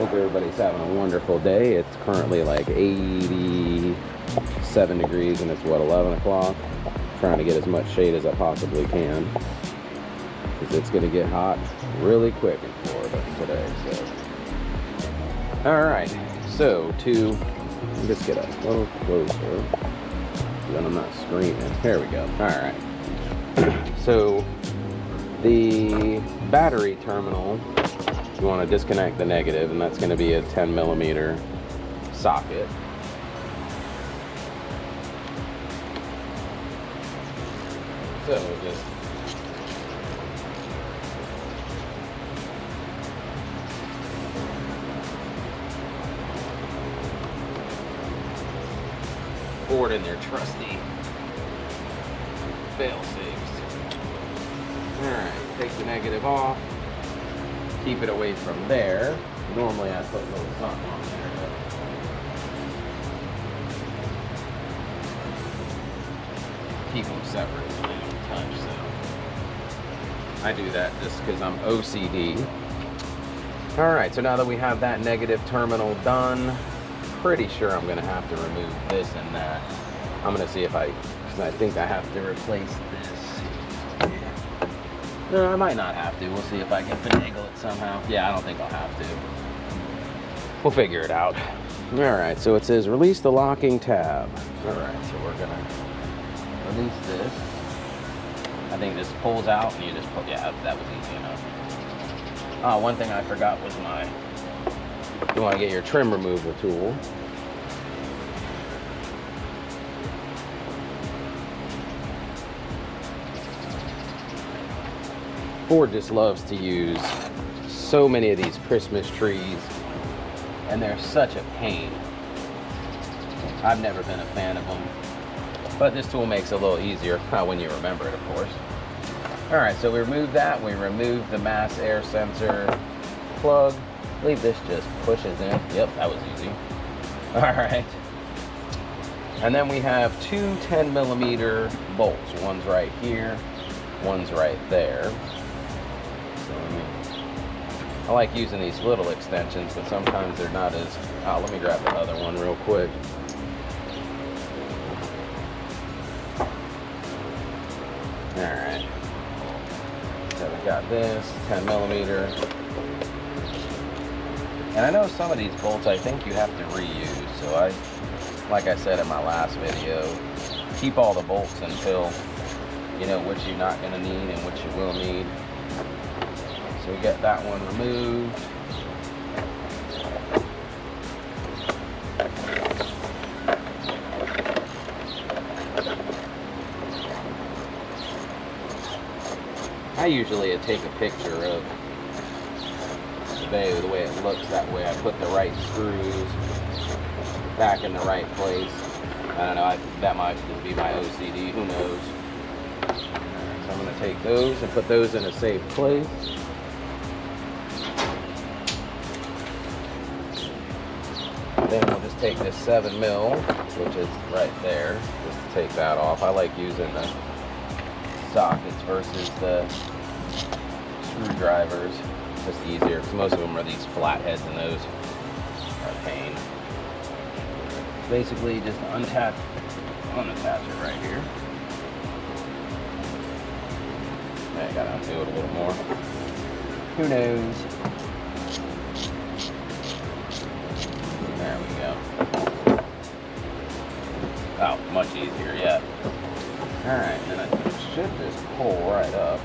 Hope everybody's having a wonderful day. It's currently like 87 degrees and it's what, 11 o'clock? Trying to get as much shade as I possibly can, because it's going to get hot really quick in Florida today. So, all right, so to just get a little closer, then I'm not screaming. There we go. All right. So the battery terminal, you want to disconnect the negative, and that's going to be a 10 millimeter socket. So just board in their trusty fail safes. Alright, take the negative off, keep it away from there. Normally I put a little something on there, but keep them separate so they don't touch. So I do that just because I'm OCD. Alright, so now that we have that negative terminal done, pretty sure I'm going to have to remove this and that. I'm going to see if because I think I have to replace this. No, I might not have to. We'll see if I can finagle it somehow. Yeah, I don't think I'll have to. We'll figure it out. Alright, so it says release the locking tab. Alright, so we're going to release this. I think this pulls out and you just pull. Yeah, that was easy enough. One thing I forgot was you want to get your trim removal tool. Ford just loves to use so many of these Christmas trees, and they're such a pain. I've never been a fan of them, but this tool makes it a little easier when you remember it, of course. Alright, so we removed that. We removed the mass air sensor plug. I believe this just pushes in. Yep, that was easy. Alright. And then we have two 10 millimeter bolts. One's right here, one's right there. So I like using these little extensions, but sometimes they're not as... let me grab the other one real quick. Alright. So we got this 10 millimeter. And I know some of these bolts I think you have to reuse. So like I said in my last video, keep all the bolts until you know which you're not going to need and which you will need. So we got that one removed. I usually take a picture of the way it looks. That way I put the right screws back in the right place. I don't know, that might just be my OCD, who knows. So I'm going to take those and put those in a safe place. Then we'll just take this 7 mil, which is right there, just to take that off. I like using the sockets versus the screwdrivers. Just easier, because most of them are these flatheads and those are a pain. Basically just unattach it right here. I gotta undo it a little more. Who knows? There we go. Oh, much easier, yeah. Alright, then I should just pull right up.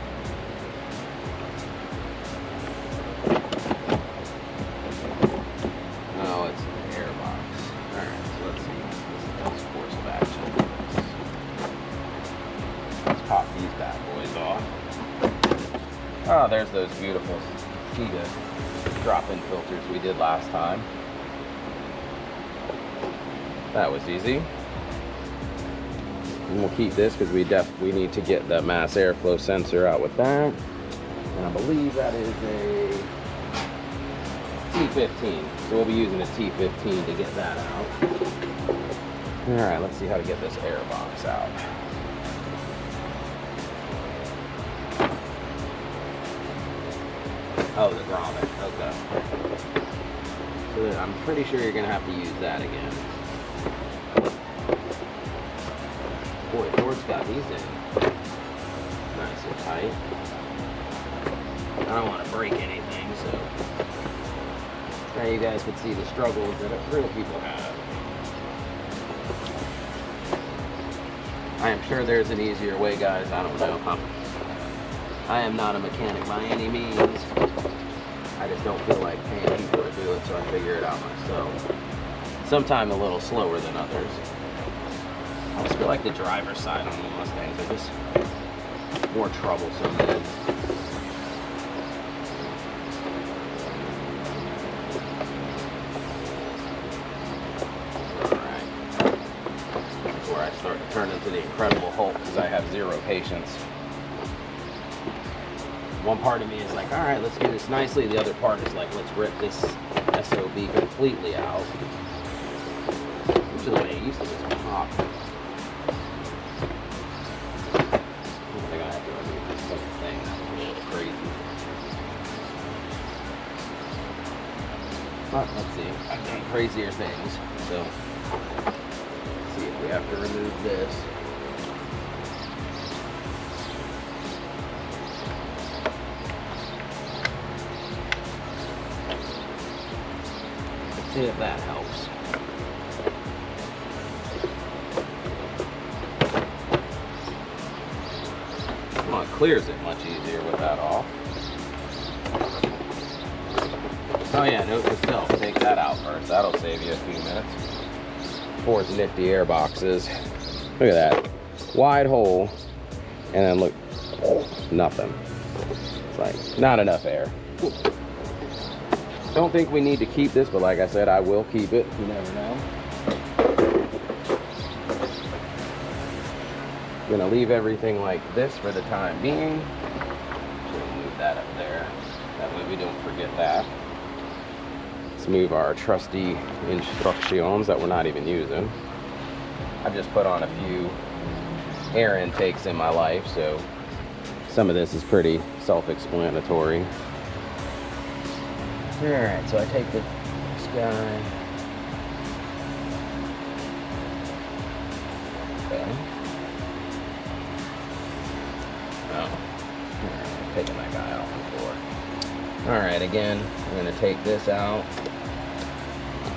Oh, it's an air box. Alright, so let's see. This is course of action. Let's pop these bad boys off. Oh, there's those beautiful Cheetah drop-in filters we did last time. That was easy. And we'll keep this because we need to get the mass airflow sensor out with that. And I believe that is a T15. So we'll be using a T15 to get that out. Alright, let's see how to get this air box out. Oh, the grommet. Okay. So I'm pretty sure you're gonna have to use that again. Boy, Ford's got these in nice and tight. I don't want to break anything, so now you guys can see the struggles that real people have. I am sure there's an easier way, guys. I don't know. I am not a mechanic by any means. I just don't feel like paying people to do it, so I figure it out myself. Sometimes a little slower than others. I just feel like the driver's side on the Mustangs are just more troublesome than start to turn into the Incredible Hulk because I have zero patience. One part of me is like, all right, let's do this nicely. The other part is like, let's rip this SOB completely out. Which is the way it used to just pop. I think I have to remove this fucking thing. That's a little crazy. But let's see. I've done crazier things, so. See if we have to remove this. Let's see if that helps. Well, it clears it much easier with that off. Oh yeah, note to self, take that out first. That'll save you a few minutes. Ford's nifty air boxes. Look at that. Wide hole. And then look, nothing. It's like not enough air. Don't think we need to keep this, but like I said, I will keep it. You never know. I'm gonna leave everything like this for the time being. Should move that up there. That way we don't forget that. Let's move our trusty instructions that we're not even using. I've just put on a few air intakes in my life, so some of this is pretty self-explanatory. Alright, so I take this guy. Okay. Oh. Alright, taking that guy off the floor. Alright, again, I'm going to take this out.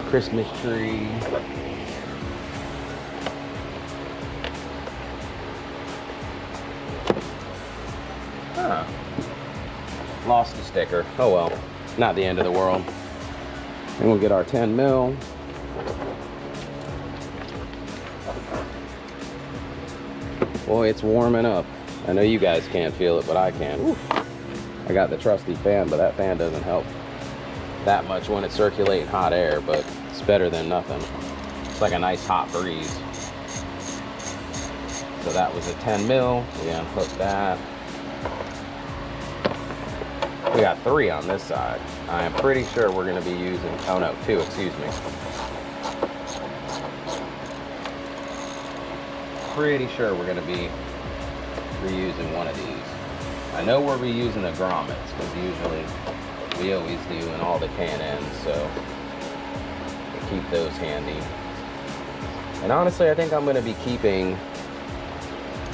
Christmas tree. Huh. Lost the sticker. Oh well. Not the end of the world. And we'll get our 10 mil. Boy, it's warming up. I know you guys can't feel it, but I can. Woo. I got the trusty fan, but that fan doesn't help that much when it's circulating hot air, but it's better than nothing. It's like a nice hot breeze. So that was a 10 mil. We unhook that. We got 3 on this side. I am pretty sure we're going to be using, oh no, 2, excuse me. Pretty sure we're going to be reusing one of these. I know we're reusing the grommets, because usually we always do in all the Can-Ns, so we'll keep those handy. And honestly, I think I'm going to be keeping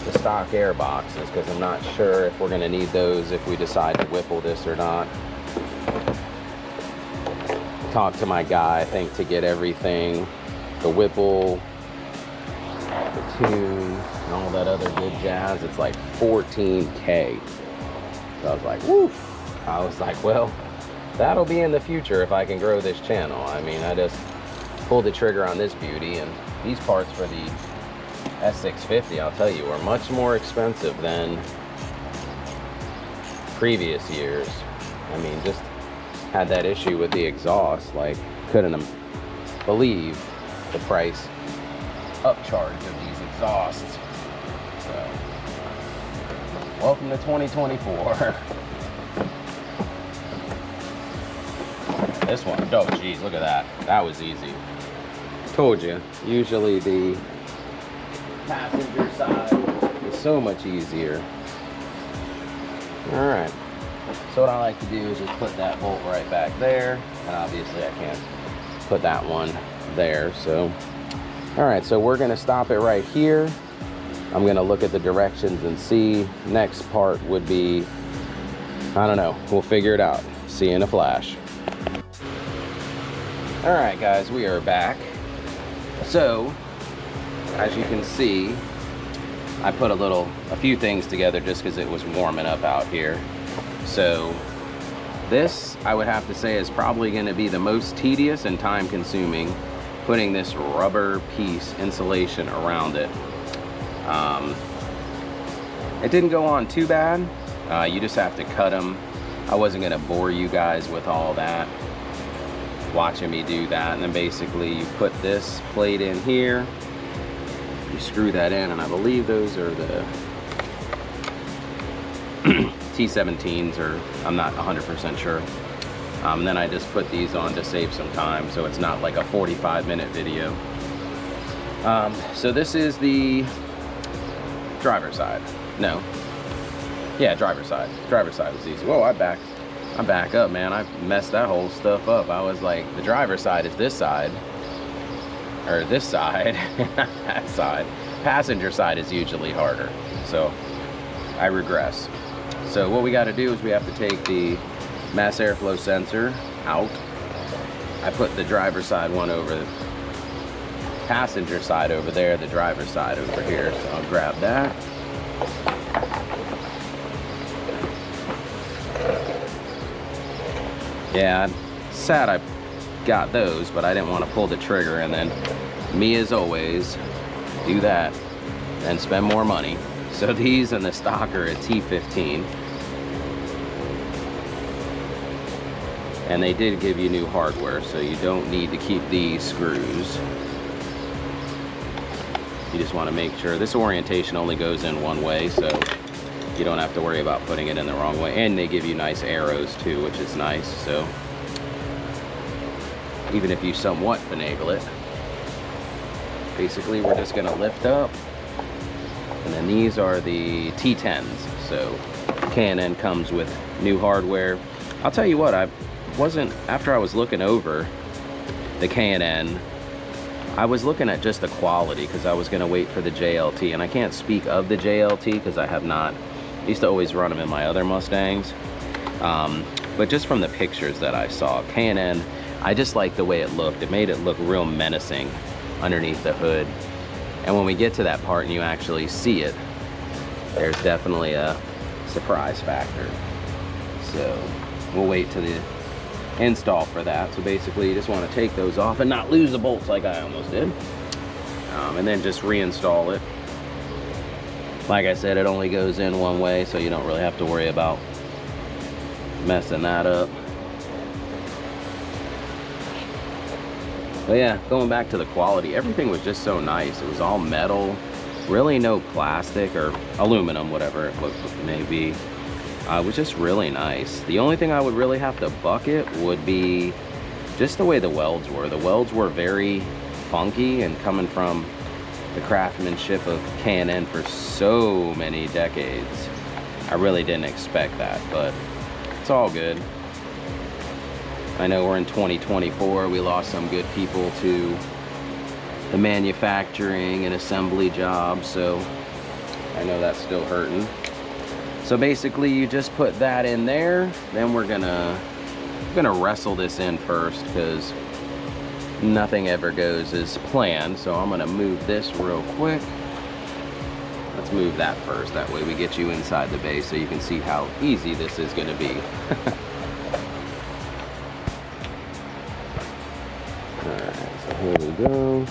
the stock air boxes, because I'm not sure if we're going to need those if we decide to whipple this or not. Talked to my guy, I think, to get everything, the whipple, the tune, and all that other good jazz, it's like $14K. So I was like, woo! I was like, well, that'll be in the future if I can grow this channel. I mean, I just pulled the trigger on this beauty, and these parts for the S650, I'll tell you, are much more expensive than previous years. I mean, just had that issue with the exhaust, like, couldn't believe the price upcharge of these exhausts. So, welcome to 2024. This one, oh geez, look at that. That was easy. Told you, usually the passenger side is so much easier. All right, so what I like to do is just put that bolt right back there, and obviously I can't put that one there. So, all right, so we're gonna stop it right here. I'm gonna look at the directions and see. Next part would be, I don't know, we'll figure it out. See you in a flash. All right, guys, we are back. So, as you can see, I put a few things together just because it was warming up out here. So, this, I would have to say, is probably gonna be the most tedious and time consuming, putting this rubber piece insulation around it. It didn't go on too bad. You just have to cut them. I wasn't gonna bore you guys with all that, watching me do that. And then basically you put this plate in here, you screw that in, and I believe those are the T17s, or I'm not 100% sure. And then I just put these on to save some time, so it's not like a 45-minute video. So this is the driver's side. No. Yeah, driver's side. Driver's side was easy. Whoa, I'm back up, man. I messed that whole stuff up. I was like, the driver's side is this side, or this side, that side. Passenger side is usually harder, so I regress. So what we got to do is we have to take the mass airflow sensor out. I put the driver's side one over the passenger side over there, the driver's side over here. So I'll grab that. Yeah, I'm sad I got those, but I didn't want to pull the trigger and then, me as always, do that and spend more money. So these and the stock are a T15. And they did give you new hardware, so you don't need to keep these screws. You just want to make sure this orientation only goes in one way, so you don't have to worry about putting it in the wrong way. And they give you nice arrows too, which is nice. So even if you somewhat finagle it, basically we're just going to lift up. And then these are the T10s. So K&N comes with new hardware. I'll tell you what, after I was looking over the K&N, I was looking at just the quality because I was going to wait for the JLT, and I can't speak of the JLT because I have not. I used to always run them in my other Mustangs, but just from the pictures that I saw, K&N, I just liked the way it looked. It made it look real menacing underneath the hood. And when we get to that part and you actually see it, there's definitely a surprise factor. So we'll wait to the install for that. So basically you just want to take those off and not lose the bolts like I almost did, and then just reinstall it. Like I said, it only goes in one way, so you don't really have to worry about messing that up. But yeah, going back to the quality, everything was just so nice. It was all metal, really no plastic or aluminum, whatever it may be. It was just really nice. The only thing I would really have to bucket would be just the way the welds were. The welds were very funky, and coming from the craftsmanship of K&N for so many decades, I really didn't expect that, but it's all good. I know we're in 2024. We lost some good people to the manufacturing and assembly jobs, so I know that's still hurting. So basically you just put that in there, then we're gonna wrestle this in first because nothing ever goes as planned. So I'm gonna move this real quick. Let's move that first, that way we get you inside the base so you can see how easy this is gonna be. Alright, so here we go.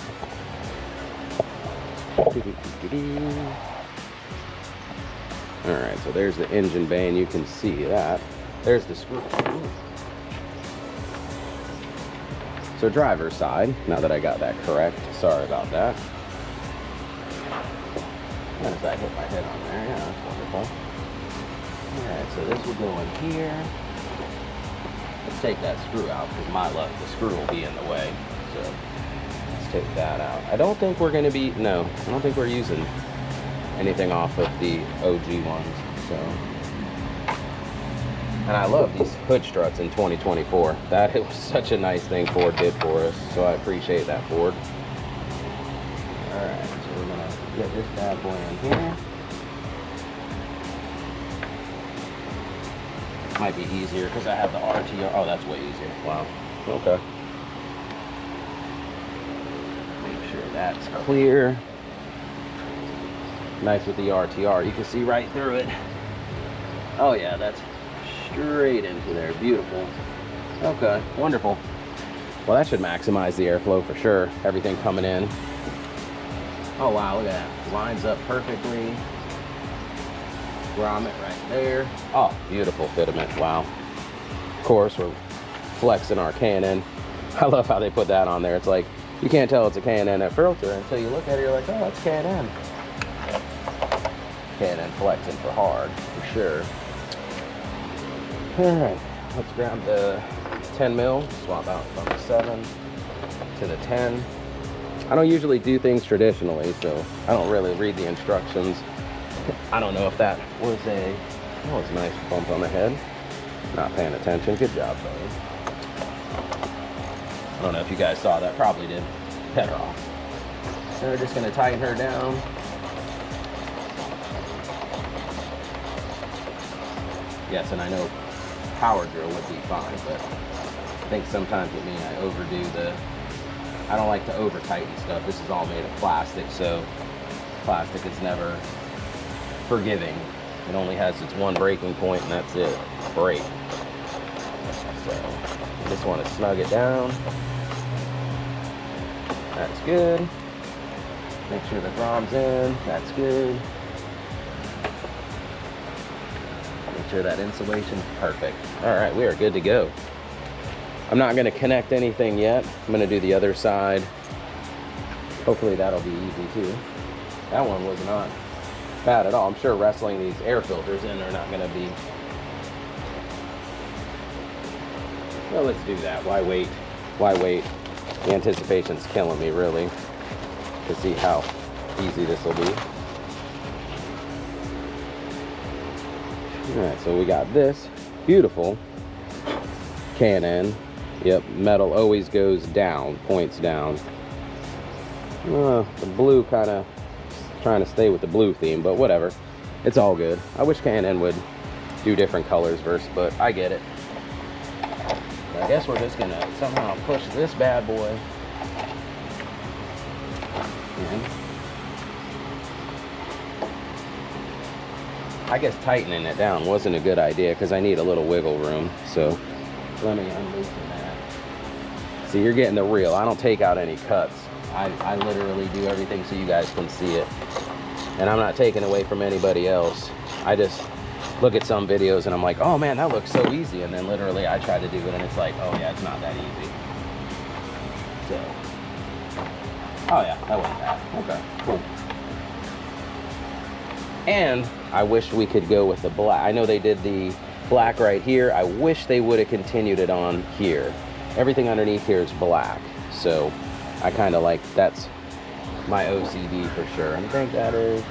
Alright, so there's the engine bay, and you can see that. There's the screw. So driver's side, now that I got that correct, sorry about that. As I hit my head on there, yeah, that's wonderful. Alright, so this will go in here. Let's take that screw out, because my luck, the screw will be in the way. So let's take that out. I don't think we're going to be, no, I don't think we're using anything off of the OG ones, so And I love these hood struts in 2024. That it was such a nice thing Ford did for us, so I appreciate that, Ford. All right, so we're gonna get this bad boy in here. Might be easier because I have the RTR. Oh, that's way easier. Wow. Okay. Make sure that's clear. Nice with the RTR. You can see right through it. Oh yeah, that's straight into there. Beautiful. Okay, wonderful. Well, that should maximize the airflow for sure. Everything coming in. Oh wow, look at that. Lines up perfectly. Grommet right there. Oh, beautiful fitment. Wow. Of course, we're flexing our K&N. I love how they put that on there. It's like, you can't tell it's a K&N filter until you look at it, you're like, oh, that's K&N. K&N flexing for hard, for sure. All right, let's grab the 10 mil, swap out from the 7 to the 10. I don't usually do things traditionally, so I don't really read the instructions. I don't know if that was a, that was a nice bump on the head. Not paying attention. Good job, buddy. I don't know if you guys saw that. Probably did. Better off. So we're just going to tighten her down. Yes, and I know power drill would be fine, but I think sometimes with me I overdo the, I don't like to over tighten stuff. This is all made of plastic, so plastic is never forgiving. It only has its one breaking point, and that's it. Break. So just want to snug it down. That's good. Make sure the grom's in. That's good. Make sure that insulation's perfect. All right, we are good to go. I'm not going to connect anything yet. I'm going to do the other side. Hopefully that'll be easy too. That one was not bad at all. I'm sure wrestling these air filters in are not going to be. Well, let's do that. Why wait? Why wait? The anticipation's killing me, really, to see how easy this will be. All right, so we got this beautiful K&N. Yep, metal always goes down, points down. The blue kind of trying to stay with the blue theme, but whatever. It's all good. I wish K&N would do different colors versus, but I get it. I guess we're just gonna somehow push this bad boy in. I guess tightening it down wasn't a good idea because I need a little wiggle room. So let me unloosen that. See, you're getting the real. I don't take out any cuts. I literally do everything so you guys can see it. And I'm not taking away from anybody else. I just look at some videos and I'm like, oh man, that looks so easy. And then literally I try to do it and it's like, oh yeah, it's not that easy. So, oh yeah, that wasn't bad. Okay, cool. And I wish we could go with the black. I know they did the black right here. I wish they would have continued it on here. Everything underneath here is black. So I kind of like, that's my OCD for sure. I think that is,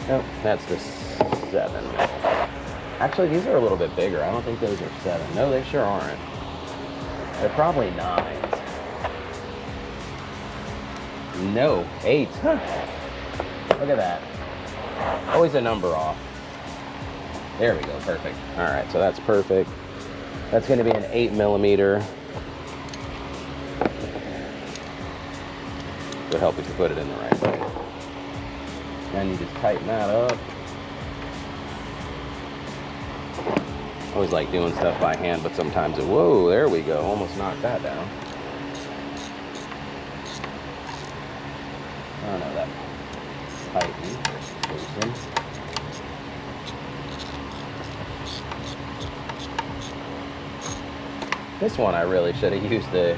nope, that's the 7. Actually, these are a little bit bigger. I don't think those are 7. No, they sure aren't. They're probably 9s. No, 8. Huh. Look at that. Always a number off. There we go, perfect. All right, so that's perfect. That's gonna be an 8mm. Would help if you put it in the right way. Then you just tighten that up. Always like doing stuff by hand, but sometimes it, whoa, there we go. Almost knocked that down. Oh no, that tighten. This one I really should have used the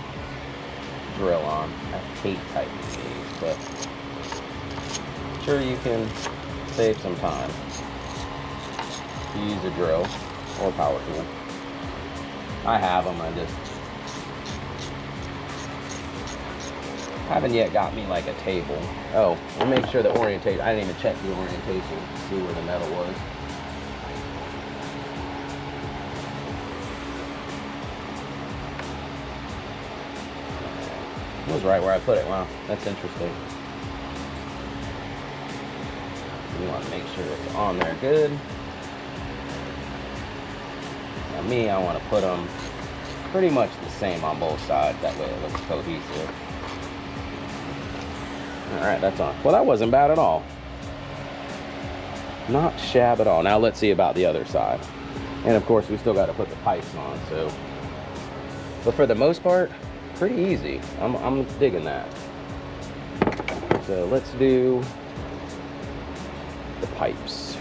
drill on. I hate tightening these, but I'm sure you can save some time if you use a drill or power tool. I have them, I just haven't yet got me like a table. Oh, and make sure the orientation, I didn't even check the orientation to see where the metal was. was right where I put it. Wow, that's interesting. You want to make sure it's on there good. Now me, I want to put them pretty much the same on both sides. That way it looks cohesive. Alright, that's on. Well, that wasn't bad at all. Not shab at all. Now let's see about the other side. And of course, we still got to put the pipes on, so. But for the most part, pretty easy. I'm digging that. So let's do the pipes.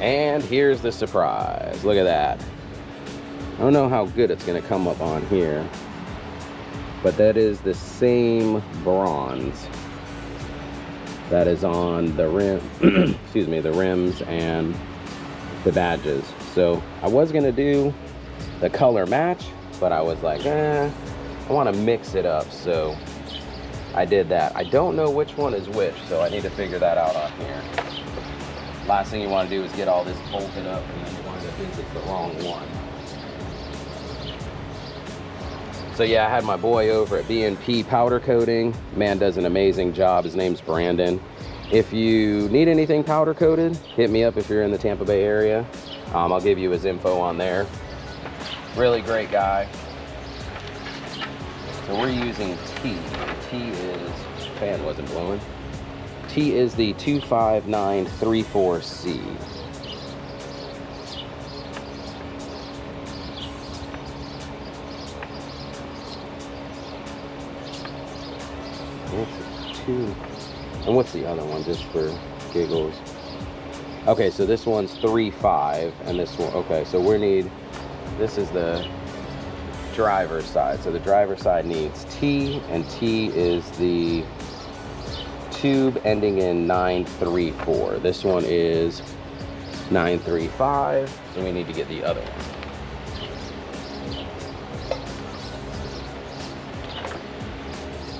And here's the surprise. Look at that. I don't know how good it's going to come up on here, but that is the same bronze that is on the rim, excuse me, the rims and the badges. So I was going to do the color match, but I was like, I want to mix it up. So I did that. I don't know which one is which, so I need to figure that out on here. Last thing you want to do is get all this bolted up and then you want to think it's the wrong one. So yeah, I had my boy over at B&P Powder Coating. Man does an amazing job. His name's Brandon. If you need anything powder coated, hit me up if you're in the Tampa Bay area. I'll give you his info on there. Really great guy. So we're using T. T is, fan wasn't blowing. T is the 25934C. That's a 2. And what's the other one, just for giggles? Okay, so this one's 3.5, and this one, okay, so we need, this is the driver's side. So the driver's side needs T, and T is the tube ending in 934. This one is 935, so we need to get the other one.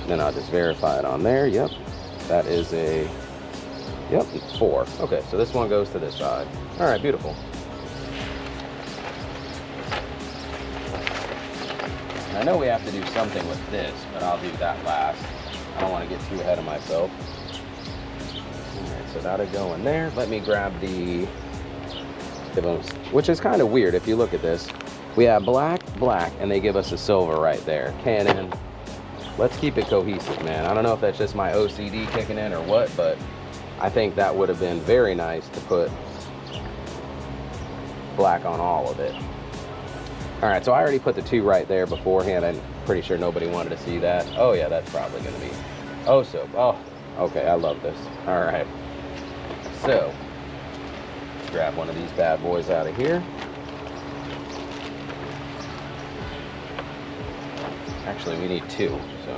Then I'll just verify it on there. Yep, that is a, yep, 4. Okay, so this one goes to this side. All right, beautiful. I know we have to do something with this, but I'll do that last. I don't want to get too ahead of myself. Alright, so that'll go in there. Let me grab the which is kind of weird if you look at this. We have black, black, and they give us a silver right there. Canon. Let's keep it cohesive, man. I don't know if that's just my OCD kicking in or what, but I think that would have been very nice to put black on all of it. Alright, so I already put the 2 right there beforehand. I'm pretty sure nobody wanted to see that. Oh yeah, that's probably gonna be oh, okay, I love this. Alright, so let's grab one of these bad boys out of here. Actually, we need 2, so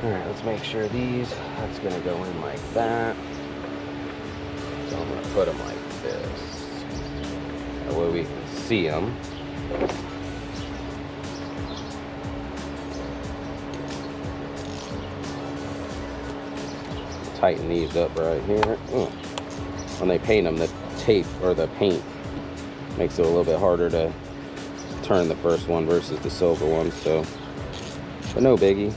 alright, let's make sure that's gonna go in like that. So I'm gonna put them like this. That way we can see them. Tighten these up right here. When they paint them, the tape or the paint makes it a little bit harder to turn the first one versus the silver one, so, but no biggie.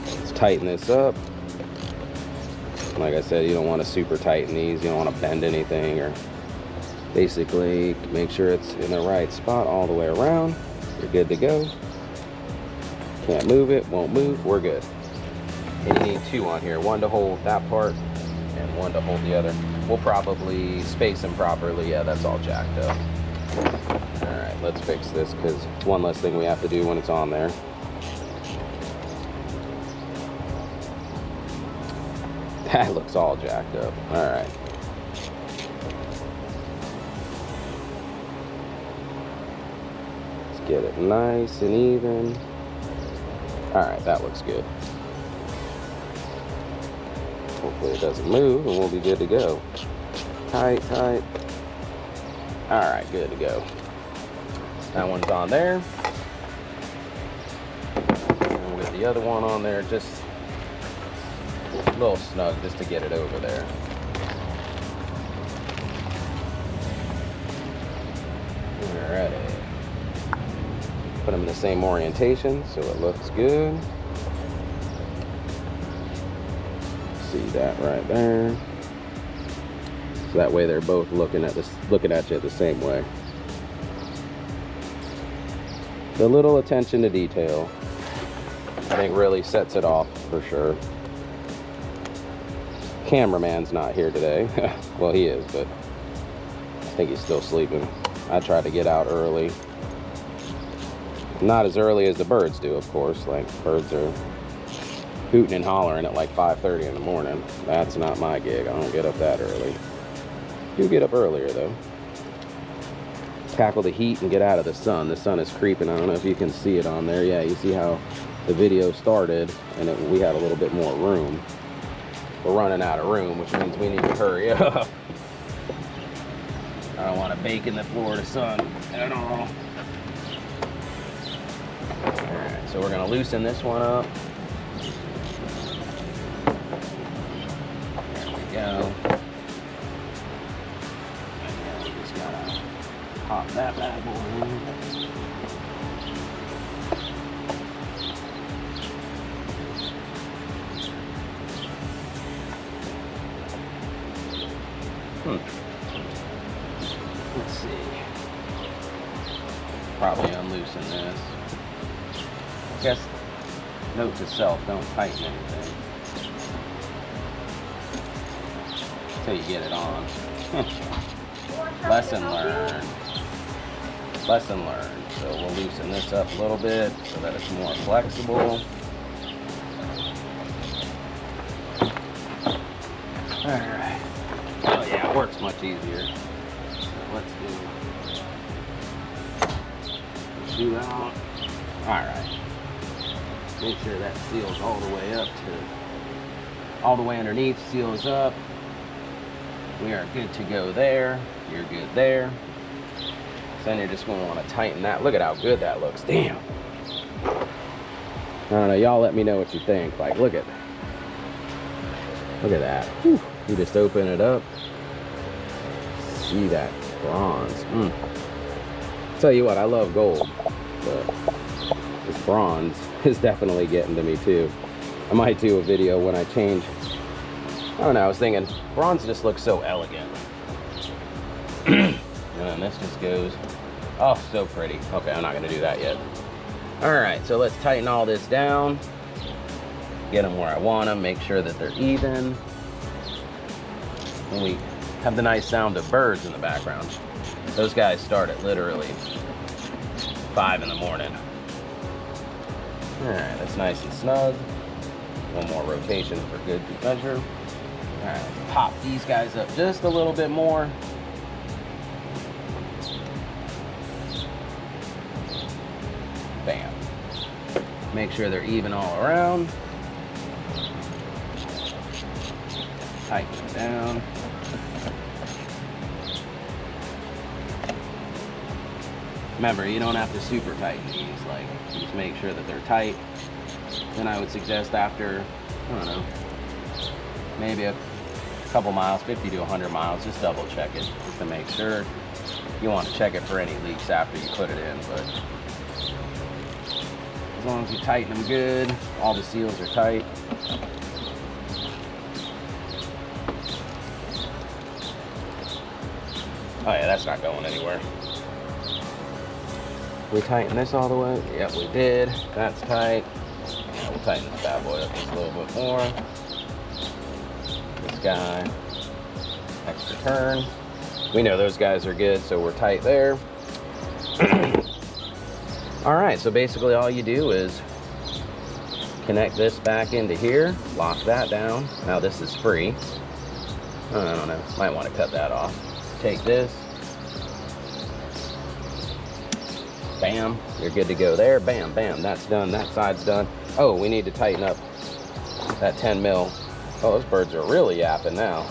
Let's tighten this up. Like I said, you don't want to super tighten these. You don't want to bend anything, or basically make sure it's in the right spot all the way around. You're good to go. Can't move it, won't move, we're good. And you need 2 on here, 1 to hold that part and 1 to hold the other. We'll probably space them properly. Yeah, that's all jacked up. All right, let's fix this because it's one less thing we have to do when it's on there. That looks all jacked up. All right. Let's get it nice and even. All right, that looks good. Hopefully it doesn't move and we'll be good to go. Tight, tight. All right, good to go. That one's on there. the other one on there, just a little snug just to get it over there. Alrighty. Put them in the same orientation so it looks good. See that right there. So that way they're both looking at you the same way. The little attention to detail, I think, really sets it off for sure. Cameraman's not here today. Well, he is, but I think he's still sleeping. I tried to get out early. Not as early as the birds do, of course. Like, birds are hooting and hollering at like 5:30 in the morning. That's not my gig. I don't get up that early. Do get up earlier though. Tackle the heat and get out of the sun. The sun is creeping. I don't know if you can see it on there. Yeah, you see how the video started and we had a little bit more room. We're running out of room, which means we need to hurry up. I don't want to bake in the Florida sun at all. Alright, so we're going to loosen this one up. There we go. And we just got to pop that bad boy in. Let's see. Probably unloosen this. I guess, note to self, don't tighten anything until you get it on. Lesson learned. Lesson learned. So we'll loosen this up a little bit so that it's more flexible. Alright. Oh yeah, it works much easier. Let's do shoe out. Alright. Make sure that seals all the way up to all the way underneath, seals up. We are good to go there. You're good there. So then you're just gonna want to tighten that. Look at how good that looks. Damn. I don't know, y'all let me know what you think. Like, look at that. Whew. You just open it up. See that bronze. Tell you what, I love gold, but this bronze is definitely getting to me too. I might do a video when I change. I don't know, I was thinking bronze just looks so elegant. And then this just goes, oh, so pretty. Okay, I'm not gonna do that yet. All right, so let's tighten all this down. Get them where I want them, make sure that they're even. And we have the nice sound of birds in the background. Those guys start at literally 5 in the morning. All right, that's nice and snug. One more rotation for good measure. All right, pop these guys up just a little bit more. Bam. Make sure they're even all around. Tighten them down. Remember, you don't have to super tighten these. Like, just make sure that they're tight. Then I would suggest after, I don't know, maybe a couple miles, 50 to 100 miles, just double check it just to make sure. You want to check it for any leaks after you put it in, but as long as you tighten them good, all the seals are tight. Oh yeah, that's not going anywhere. We tighten this all the way? Yep, we did. That's tight. Yeah, we'll tighten this bad boy up just a little bit more. This guy, extra turn. We know those guys are good, so we're tight there. All right, so basically all you do is connect this back into here, lock that down. Now this is free. I don't know, might want to cut that off. Take this. Bam, you're good to go there. Bam, bam, that's done. That side's done. Oh, we need to tighten up that 10 mil. Oh, those birds are really yapping now.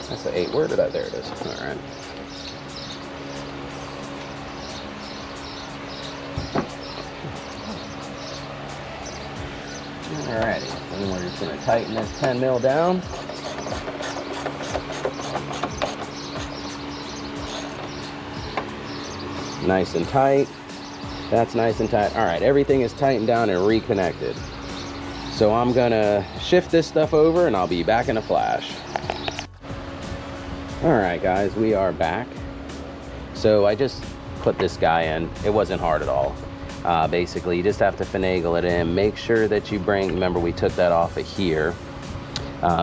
That's the 8. Where did I? There it is. All right. Alrighty, and we're just gonna tighten this 10 mil down. Nice and tight. That's nice and tight. All right, everything is tightened down and reconnected. So I'm gonna shift this stuff over and I'll be back in a flash. All right, guys, we are back. So I just put this guy in. It wasn't hard at all. Basically, you just have to finagle it in. Make sure that you remember we took that off of here.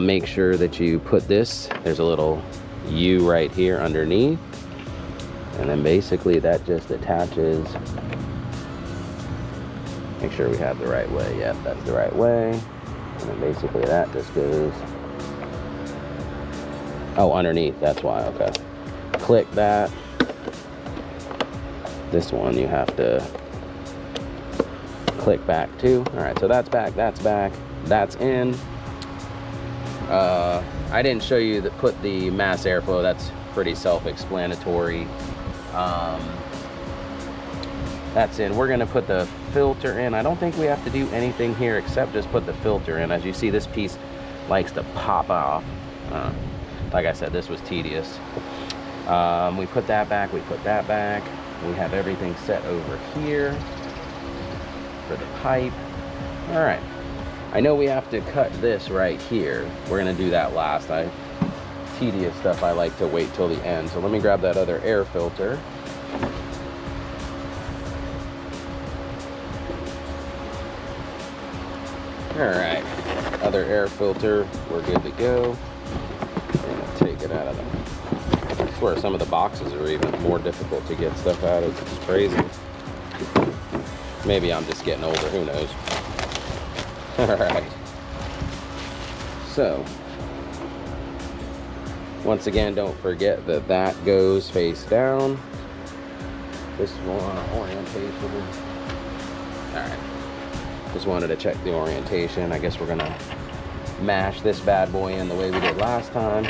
Make sure that you put this, there's a little U right here underneath. And then basically that just attaches. Make sure we have the right way. Yep, that's the right way. And then basically that just goes, oh, underneath, that's why, okay. Click that. This one you have to click back too. All right, so that's back, that's in. I didn't show you that put the mass airflow, that's pretty self-explanatory. That's in. We're gonna put the filter in. I don't think we have to do anything here except just put the filter in. As you see, this piece likes to pop off. Like I said, this was tedious. We put that back, we put that back. We have everything set over here for the pipe. All right, I know we have to cut this right here. We're gonna do that last. Tedious stuff I like to wait till the end. So let me grab that other air filter. All right, other air filter, we're good to go. I'm gonna take it out of them. I swear some of the boxes are even more difficult to get stuff out of. It's crazy. Maybe I'm just getting older, who knows. All right. So, once again, don't forget that that goes face down. This one, orientation. All right. Just wanted to check the orientation. I guess we're gonna mash this bad boy in the way we did last time.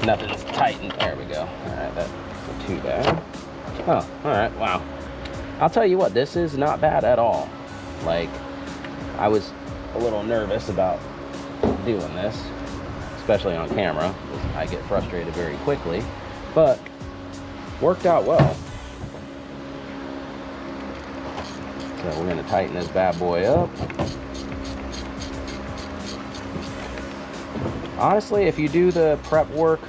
Nothing's tightened. There we go. All right, that's not too bad. Oh, all right, wow. I'll tell you what, this is not bad at all. Like, I was a little nervous about doing this, especially on camera. I get frustrated very quickly, but worked out well. So we're gonna tighten this bad boy up. Honestly, if you do the prep work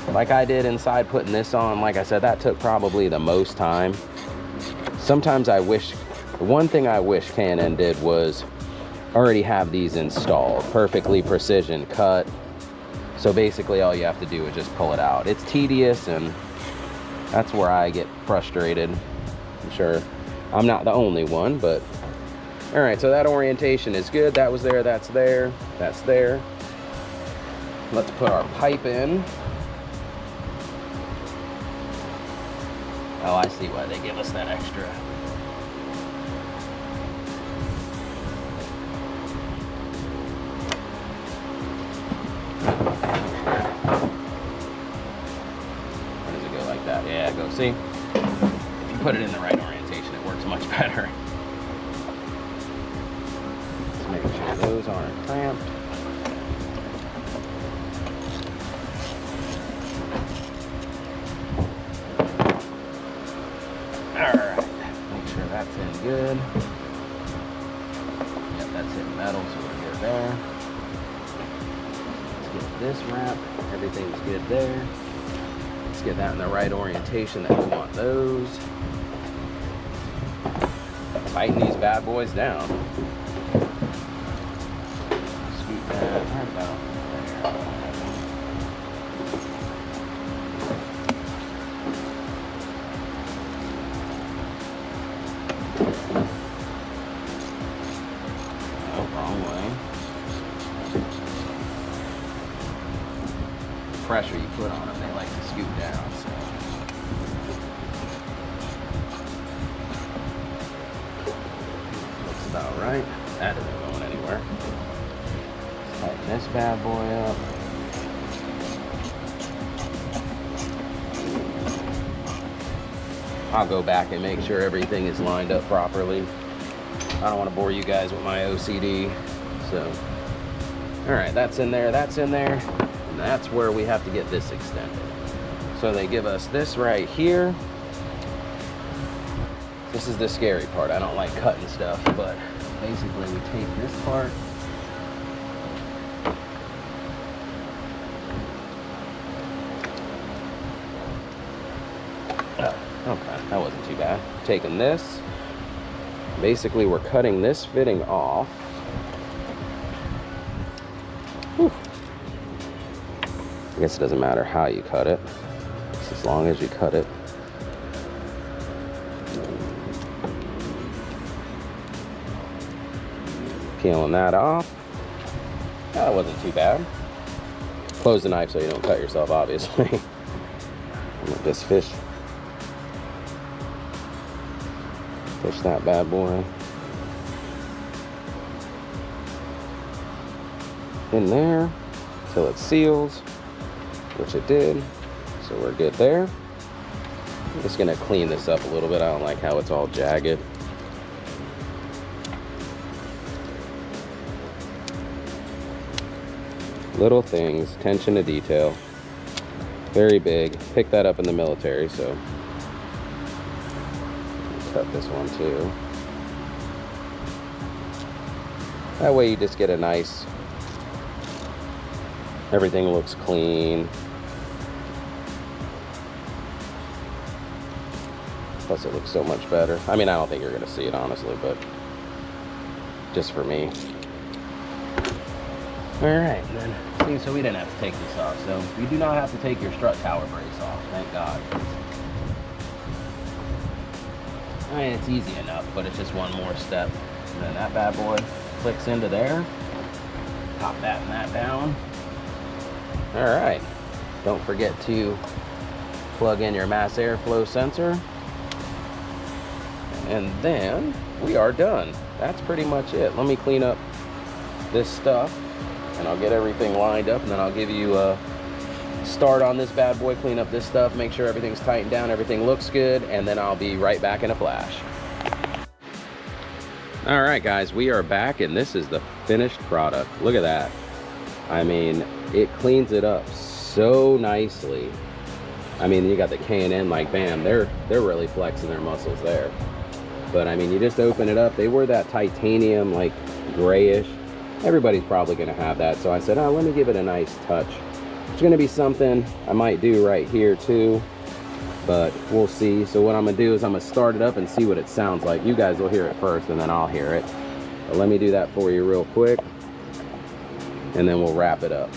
like I did inside putting this on, like I said, that took probably the most time. Sometimes I wish, one thing I wish K&N did was already have these installed, perfectly precision cut. So basically all you have to do is just pull it out. It's tedious, and that's where I get frustrated. I'm sure I'm not the only one, but all right, so that orientation is good. That was there, that's there, that's there. Let's put our pipe in. Oh, I see why they give us that extra. How does it go like that? Yeah, go. See? If you put it in the right orientation, it works much better. Let's make sure those aren't cramped. That's in good. Yep, that's in metal, so we're good there. Let's get this wrap. Everything's good there. Let's get that in the right orientation that we want those. Tighten these bad boys down. Scoot that right down there. Pressure you put on them, they like to scoot down. So. Looks about right. That isn't going anywhere. Let's tighten this bad boy up. I'll go back and make sure everything is lined up properly. I don't want to bore you guys with my OCD. So, all right, that's in there, and that's where we have to get this extended. So they give us this right here. This is the scary part. I don't like cutting stuff, but basically we take this part. Oh, okay, that wasn't too bad. Taking this. Basically, we're cutting this fitting off. Whew. I guess it doesn't matter how you cut it, just as long as you cut it. Peeling that off. That wasn't too bad. Close the knife so you don't cut yourself, obviously. Let this fish that bad boy in there until it seals, which it did. So we're good there. I'm just gonna clean this up a little bit. I don't like how it's all jagged. Little things, attention to detail, very big. Picked that up in the military, so cut this one too. That way you just get a nice, everything looks clean. Plus it looks so much better. I mean, I don't think you're gonna see it honestly, but just for me. All right, and then see, so we didn't have to take this off. So you do not have to take your strut tower brace off, thank God. I mean, it's easy enough, but it's just one more step. And then that bad boy clicks into there. Pop that and that down. All right. Don't forget to plug in your mass airflow sensor. And then we are done. That's pretty much it. Let me clean up this stuff and I'll get everything lined up, and then I'll give you a start on this bad boy, clean up this stuff, make sure everything's tightened down, everything looks good, and then I'll be right back in a flash. All right, guys, we are back, and this is the finished product. Look at that. I mean, it cleans it up so nicely. I mean, you got the K&N, like, bam, they're really flexing their muscles there. But I mean, you just open it up. They were that titanium, like, grayish. Everybody's probably gonna have that, so I said, oh, let me give it a nice touch. It's gonna be something I might do right here too, but we'll see. So what I'm gonna do is I'm gonna start it up and see what it sounds like. You guys will hear it first and then I'll hear it. But let me do that for you real quick, and then we'll wrap it up.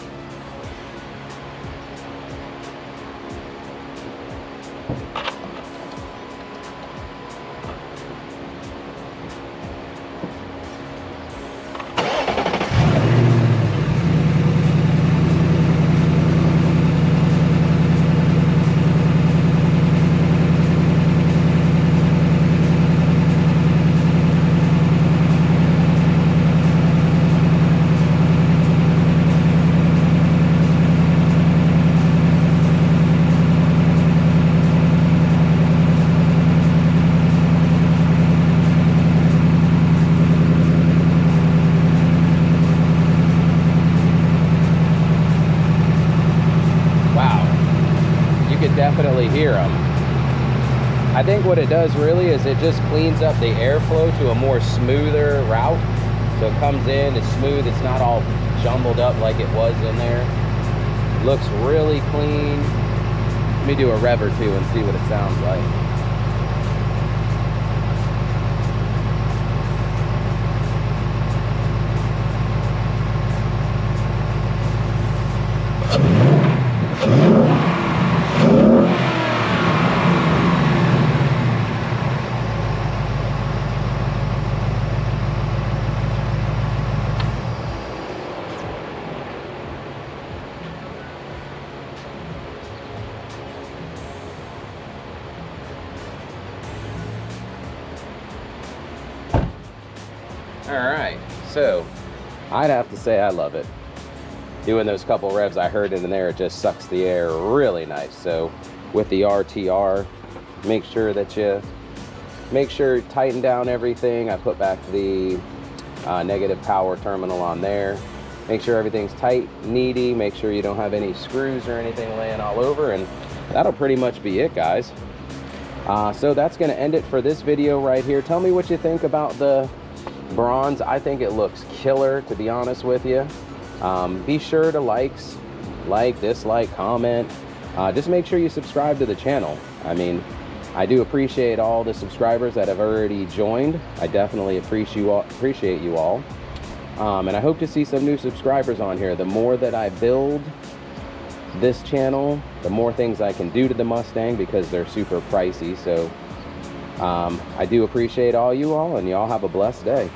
Definitely hear them. I think what it does really is it just cleans up the airflow to a more smoother route. So it comes in, it's smooth, it's not all jumbled up like it was in there. Looks really clean. Let me do a rev or two and see what it sounds like. Alright, so I'd have to say I love it. Doing those couple revs I heard in there, it just sucks the air really nice. So with the RTR, make sure that you make sure tighten down everything. I put back the negative power terminal on there. Make sure everything's tight, neaty. Make sure you don't have any screws or anything laying all over, and that'll pretty much be it, guys. So that's going to end it for this video right here. Tell me what you think about the bronze. I think it looks killer, to be honest with you. Be sure to like, dislike, comment. Just make sure you subscribe to the channel. I mean, I do appreciate all the subscribers that have already joined. I definitely appreciate you all. And I hope to see some new subscribers on here. The more that I build this channel, the more things I can do to the Mustang, because they're super pricey. So I do appreciate all you all, and y'all have a blessed day.